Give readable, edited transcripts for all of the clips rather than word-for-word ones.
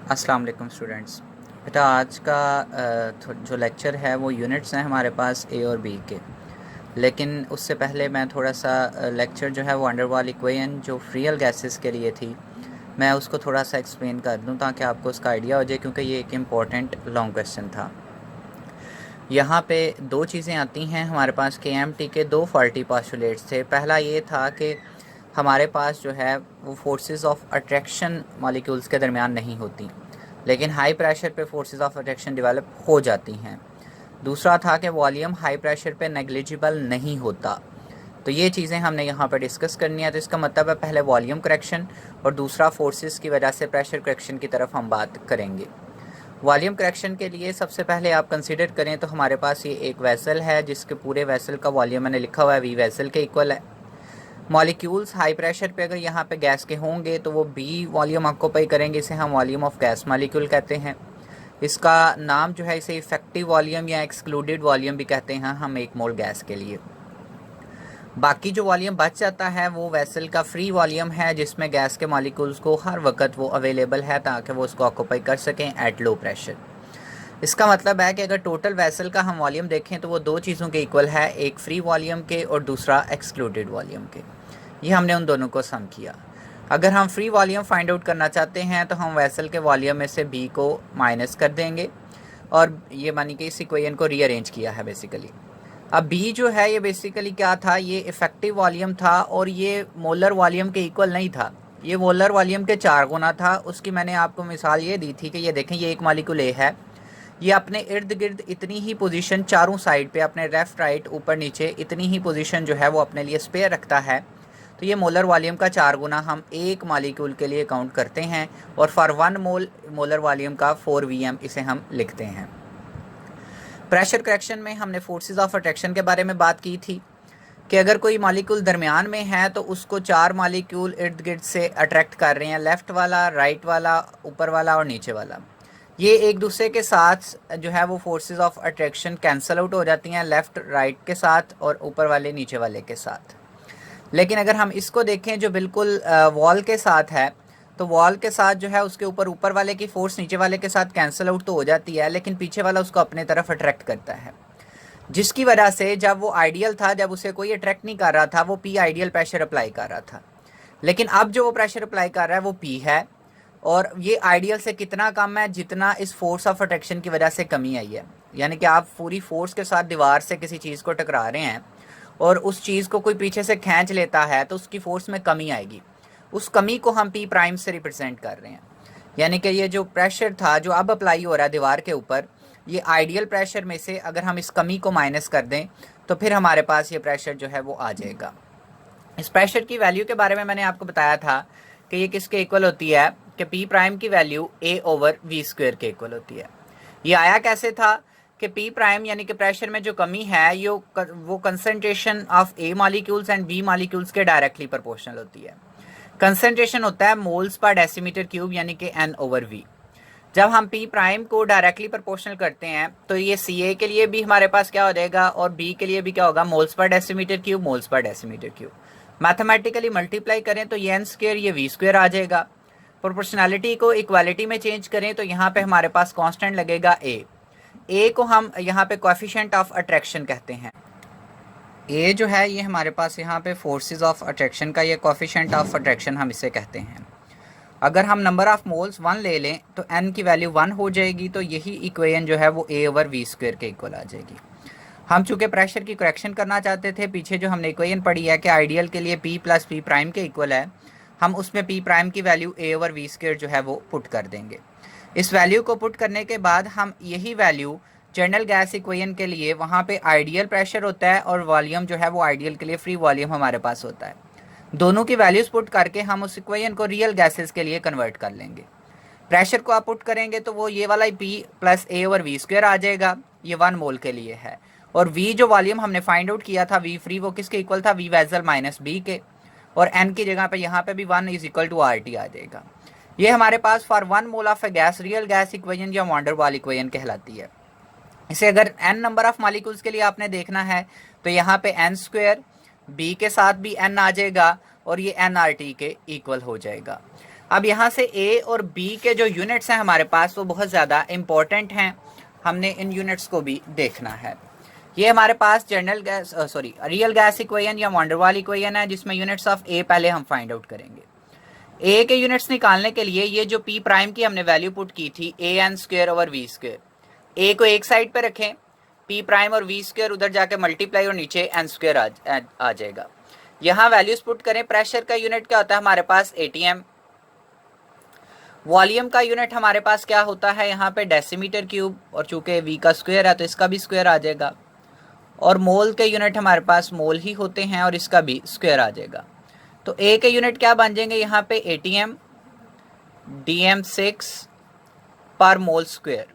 अस्सलाम वालेकुम स्टूडेंट्स। बेटा आज का जो लेक्चर है वो यूनिट्स हैं हमारे पास ए और बी के। लेकिन उससे पहले मैं थोड़ा सा लेक्चर जो है वो अंडरवाल इक्वेशन जो रियल गैसेस के लिए थी, मैं उसको थोड़ा सा एक्सप्लेन कर दूं ताकि आपको उसका आइडिया हो जाए, क्योंकि ये एक इम्पॉर्टेंट लॉन्ग क्वेश्चन था। यहाँ पे दो चीज़ें आती हैं हमारे पास। के एम टी के दो फॉल्टी पोस्टुलेट्स थे। पहला ये था कि हमारे पास जो है वो फोर्सेस ऑफ अट्रैक्शन मॉलिक्यूल्स के दरमियान नहीं होती, लेकिन हाई प्रेशर पे फोर्सेस ऑफ अट्रैक्शन डेवलप हो जाती हैं। दूसरा था कि वॉल्यूम हाई प्रेशर पे नेग्लिजिबल नहीं होता। तो ये चीज़ें हमने यहाँ पर डिस्कस करनी है। तो इसका मतलब है पहले वॉल्यूम करेक्शन और दूसरा फोर्सेस की वजह से प्रेशर करेक्शन की तरफ हम बात करेंगे। वॉल्यूम करेक्शन के लिए सबसे पहले आप कंसीडर करें तो हमारे पास ये एक वेसल है जिसके पूरे वेसल का वॉल्यूम मैंने लिखा हुआ है वी वेसल के इक्वल है। मॉलिक्यूल्स हाई प्रेशर पे अगर यहाँ पे गैस के होंगे तो वो बी वॉल्यूम ऑक्यूपाई करेंगे, इसे हम वॉल्यूम ऑफ गैस मॉलिक्यूल कहते हैं। इसका नाम जो है इसे इफेक्टिव वॉल्यूम या एक्सक्लूडेड वॉल्यूम भी कहते हैं हम एक मोल गैस के लिए। बाकी जो वॉल्यूम बच जाता है वो वेसल का फ्री वॉल्यूम है, जिसमें गैस के मॉलिक्यूल्स को हर वक्त वो अवेलेबल है ताकि वो उसको ऑक्यूपाई कर सकें एट लो प्रेशर। इसका मतलब है कि अगर टोटल वेसल का हम वॉल्यूम देखें तो वो दो चीज़ों के इक्वल है, एक फ्री वॉल्यूम के और दूसरा एक्सक्लूडेड वॉल्यूम के। ये हमने उन दोनों को सम किया। अगर हम फ्री वॉल्यूम फाइंड आउट करना चाहते हैं तो हम वेसल के वॉल्यूम में से बी को माइनस कर देंगे और ये मानी कि इस इक्वेशन को रीअरेंज किया है बेसिकली। अब बी जो है ये बेसिकली क्या था, ये इफेक्टिव वॉल्यूम था और ये मोलर वॉल्यूम के इक्वल नहीं था, ये मोलर वॉल्यूम के 4 गुना था। उसकी मैंने आपको मिसाल ये दी थी कि ये देखें, ये एक मॉलिक्यूल ए है, ये अपने इर्द गिर्द इतनी ही पोजीशन चारों साइड पे, अपने लेफ्ट राइट ऊपर नीचे इतनी ही पोजीशन जो है वो अपने लिए स्पेयर रखता है। तो ये मोलर वॉल्यूम का 4 गुना हम एक मॉलिक्यूल के लिए काउंट करते हैं और फॉर 1 मोल मोलर वॉल्यूम का 4 वीएम इसे हम लिखते हैं। प्रेशर करेक्शन में हमने फोर्सेस ऑफ अट्रैक्शन के बारे में बात की थी कि अगर कोई मॉलिक्यूल दरमियान में है तो उसको 4 मॉलिक्यूल इर्द गिर्द से अट्रैक्ट कर रहे हैं, लेफ़्ट वाला, राइट वाला, ऊपर वाला और नीचे वाला। ये एक दूसरे के साथ जो है वो forces of attraction cancel out हो जाती हैं, लेफ़्ट राइट के साथ और ऊपर वाले नीचे वाले के साथ। लेकिन अगर हम इसको देखें जो बिल्कुल वॉल के साथ है, तो वॉल के साथ जो है उसके ऊपर वाले की फोर्स नीचे वाले के साथ कैंसिल आउट तो हो जाती है, लेकिन पीछे वाला उसको अपने तरफ अट्रैक्ट करता है, जिसकी वजह से जब वो आइडियल था, जब उसे कोई अट्रैक्ट नहीं कर रहा था, वो पी आइडियल प्रेशर अप्लाई कर रहा था। लेकिन अब जो वो प्रेशर अप्लाई कर रहा है वो पी है और ये आइडियल से कितना कम है, जितना इस फोर्स ऑफ अट्रैक्शन की वजह से कमी आई है। यानी कि आप पूरी फोर्स के साथ दीवार से किसी चीज़ को टकरा रहे हैं और उस चीज़ को कोई पीछे से खींच लेता है तो उसकी फोर्स में कमी आएगी। उस कमी को हम पी प्राइम से रिप्रेजेंट कर रहे हैं। यानी कि ये जो प्रेशर था जो अब अप्लाई हो रहा है दीवार के ऊपर, ये आइडियल प्रेशर में से अगर हम इस कमी को माइनस कर दें तो फिर हमारे पास ये प्रेशर जो है वो आ जाएगा। इस प्रेशर की वैल्यू के बारे में मैंने आपको बताया था कि ये किसके इक्वल होती है, कि पी प्राइम की value a over we square के इक्वल होती है। ये आया कैसे था कि पी प्राइम यानी कि प्रेशर में जो कमी है ये वो concentration of a molecules and b molecules के डायरेक्टली प्रोपोर्शनल होती है। कंसंट्रेशन होता है मोल्स पर डेसीमीटर क्यूब यानी कि एन ओवर वी। जब हम पी प्राइम को डायरेक्टली प्रोपोर्शनल करते हैं तो ये सी ए के लिए भी हमारे पास क्या हो जाएगा और बी के लिए भी क्या होगा, moles per decimetre cube, moles per decimetre cube. Mathematically multiply करें तो ये एन स्क्वायर ये वी स्क्वायर आ जाएगा। प्रोपोर्शनैलिटी को इक्वालिटी में चेंज करें तो यहाँ पे हमारे पास कांस्टेंट लगेगा ए को हम यहाँ पे कोएफिशिएंट ऑफ अट्रैक्शन कहते हैं। ए जो है ये हमारे पास यहाँ पे फोर्सेस ऑफ अट्रैक्शन का ये कोएफिशिएंट ऑफ अट्रैक्शन हम इसे कहते हैं। अगर हम नंबर ऑफ मोल्स 1 ले लें तो n की वैल्यू 1 हो जाएगी, तो यही इक्वेशन जो है वो a ओवर वी स्क्वायर के इक्वल आ जाएगी। हम चूँकि प्रेशर की करेक्शन करना चाहते थे, पीछे जो हमने इक्वेशन पढ़ी है कि आइडियल के लिए p प्लस पी प्राइम के इक्वल है, हम उसमें p प्राइम की value a over we square जो है वो पुट कर देंगे। इस वैल्यू को पुट करने के बाद हम यही वैल्यू जनरल गैस इक्वेशन के लिए, वहाँ पे आइडियल प्रेशर होता है और वॉल्यूम जो है वो आइडियल के लिए फ्री वॉल्यूम हमारे पास होता है, दोनों की वैल्यूज पुट करके हम उस इक्वेशन को रियल गैसेस के लिए कन्वर्ट कर लेंगे। प्रेशर को आप पुट करेंगे तो वो ये वाला P plus A over we square आ जाएगा, ये 1 मोल के लिए है। और V जो वॉल्यूम हमने फाइंड आउट किया था V फ्री, वो किसके इक्वल था, V वेसल माइनस B के, और N की जगह पे यहाँ पे भी 1 इज इक्वल टू RT आ जाएगा। ये हमारे पास for 1 mole of a gas real gas equation या वॉन डेर वाल इक्वेशन कहलाती है। इसे अगर n नंबर ऑफ मॉलिक्यूल्स के लिए आपने देखना है तो यहाँ पे n स्क्वायर, B के साथ भी n आ जाएगा और ये nRT के इक्वल हो जाएगा। अब यहाँ से ए और बी के जो यूनिट्स हैं हमारे पास वो बहुत ज़्यादा इम्पोर्टेंट हैं, हमने इन यूनिट्स को भी देखना है। ये हमारे पास general gas real gas equation या वैन डर वाल इक्वेशन है, जिसमें यूनिट्स ऑफ ए पहले हम फाइंड आउट करेंगे। ए के यूनिट्स निकालने के लिए ये जो पी प्राइम की हमने वैल्यू पुट की थी A N square over we square, A को एक साइड पे रखें, पी प्राइम और वी स्क्वायर उधर जाके मल्टीप्लाई और नीचे एन स्क्वायर आ जाएगा। यहाँ वैल्यूज पुट करें। प्रेशर का यूनिट क्या होता है हमारे पास एटीएम, वॉल्यूम का यूनिट हमारे पास क्या होता है यहाँ पे डेसीमीटर क्यूब, और चूंकि वी का स्क्वायर है तो इसका भी स्क्वायर आ जाएगा, और मोल के यूनिट हमारे पास मोल ही होते हैं और इसका भी स्क्वायर आ जाएगा। तो ए के यूनिट क्या बन जाएंगे यहाँ पे एटीएम DM6 पर मोल स्क्वायर।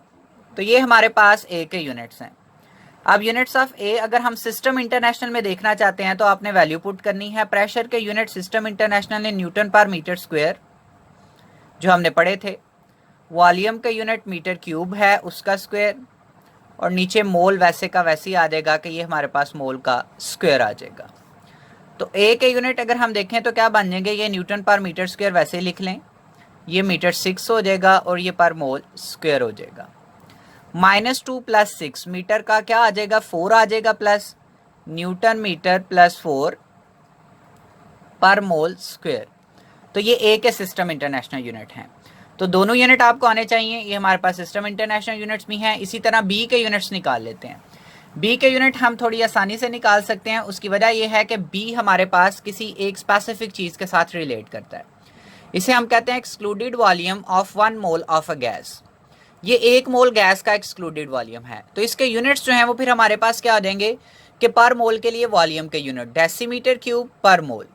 तो ये हमारे पास ए के यूनिट्स हैं। अब यूनिट्स ऑफ ए अगर हम सिस्टम इंटरनेशनल में देखना चाहते हैं तो आपने वैल्यू पुट करनी है। प्रेशर के यूनिट सिस्टम इंटरनेशनल ने न्यूटन पर मीटर स्क्वायर जो हमने पढ़े थे, वॉल्यूम के यूनिट मीटर क्यूब है उसका स्क्वायर, और नीचे मोल वैसे का वैसे ही आ जाएगा कि ये हमारे पास मोल का स्क्वायर आ जाएगा। तो ए के यूनिट अगर हम देखें तो क्या बन जाएंगे, ये न्यूटन पर मीटर स्क्वायर वैसे ही लिख लें, ये मीटर 6 हो जाएगा और ये पर मोल स्क्वायर हो जाएगा। -2 + 6 मीटर का क्या आ जाएगा, 4 आ जाएगा, प्लस न्यूटन मीटर प्लस 4 पर मोल स्क्वायर। तो ये ए के सिस्टम इंटरनेशनल यूनिट हैं। तो दोनों यूनिट आपको आने चाहिए, ये हमारे पास सिस्टम इंटरनेशनल यूनिट्स भी हैं। इसी तरह बी के यूनिट्स निकाल लेते हैं। बी के यूनिट हम थोड़ी आसानी से निकाल सकते हैं। उसकी वजह यह है कि बी हमारे पास किसी एक स्पेसिफिक चीज़ के साथ रिलेट करता है। इसे हम कहते हैं excluded volume of 1 mole of a gas. ये 1 मोल गैस का एक्सक्लूडेड वॉल्यूम है। तो इसके यूनिट्स जो हैं वो फिर हमारे पास क्या आ जाएंगे कि पर मोल के लिए वॉल्यूम के यूनिट डेसीमीटर क्यूब पर मोल,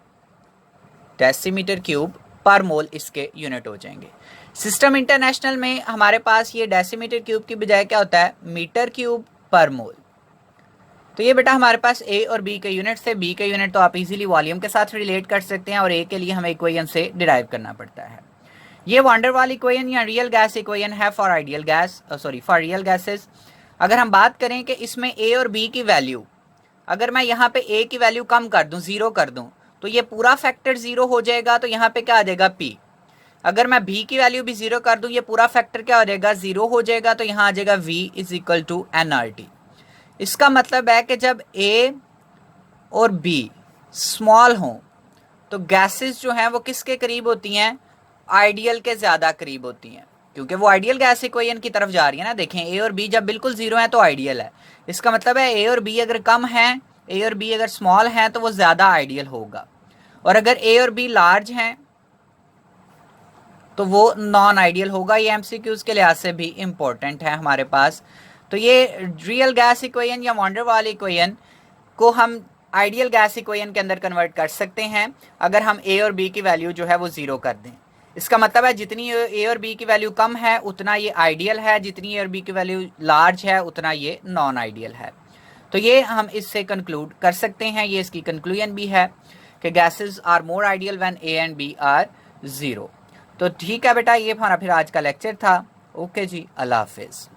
डेसीमीटर क्यूब पर मोल इसके यूनिट हो जाएंगे। सिस्टम इंटरनेशनल में हमारे पास ये डेसीमीटर क्यूब की बजाय क्या होता है, मीटर क्यूब पर मोल। तो ये बेटा हमारे पास ए और बी के यूनिट से। बी के यूनिट तो आप इजीली वॉल्यूम के साथ रिलेट कर सकते हैं और ए के लिए हमें इक्वेशन से डिराइव करना पड़ता है। ये वैन डर वाल इक्वेशन या रियल गैस इक्वेशन है for ideal gas, for real gases. अगर हम बात करें कि इसमें ए और बी की वैल्यू, अगर मैं यहाँ पे ए की वैल्यू कम कर दूं, 0 कर दूं, तो ये पूरा फैक्टर 0 हो जाएगा। तो यहाँ पे क्या आ जाएगा पी। अगर मैं बी की वैल्यू भी 0 कर दूं, ये पूरा फैक्टर क्या हो जाएगा, 0 हो जाएगा। तो यहाँ आ जाएगा V = nRT। इसका मतलब है कि जब ए और बी स्मॉल हों तो गैसेस जो हैं वो किसके करीब होती हैं, आइडियल के ज़्यादा करीब होती हैं, क्योंकि वो आइडियल गैस इक्वेशन की तरफ जा रही है ना। देखें ए और बी जब बिल्कुल 0 है तो आइडियल है। इसका मतलब है ए और बी अगर कम हैं, ए और बी अगर स्मॉल हैं तो वो ज़्यादा आइडियल होगा, और अगर ए और बी लार्ज हैं तो वो नॉन आइडियल होगा। ये MCQs के लिहाज से भी इम्पोर्टेंट है हमारे पास। तो ये रियल गैस इक्वेशन या वैन डर वाल इक्वेशन को हम आइडियल गैस इक्वेशन के अंदर कन्वर्ट कर सकते हैं अगर हम ए और बी की वैल्यू जो है वो 0 कर दें। इसका मतलब है जितनी ए और बी की वैल्यू कम है उतना ये आइडियल है, जितनी ए और बी की वैल्यू लार्ज है उतना ये नॉन आइडियल है। तो ये हम इससे कंक्लूड कर सकते हैं, ये इसकी कंक्लूजन भी है कि gases are more ideal when a and b are 0। तो ठीक है बेटा, ये हमारा फिर आज का लेक्चर था। ओके जी, अल्लाह हाफिज़।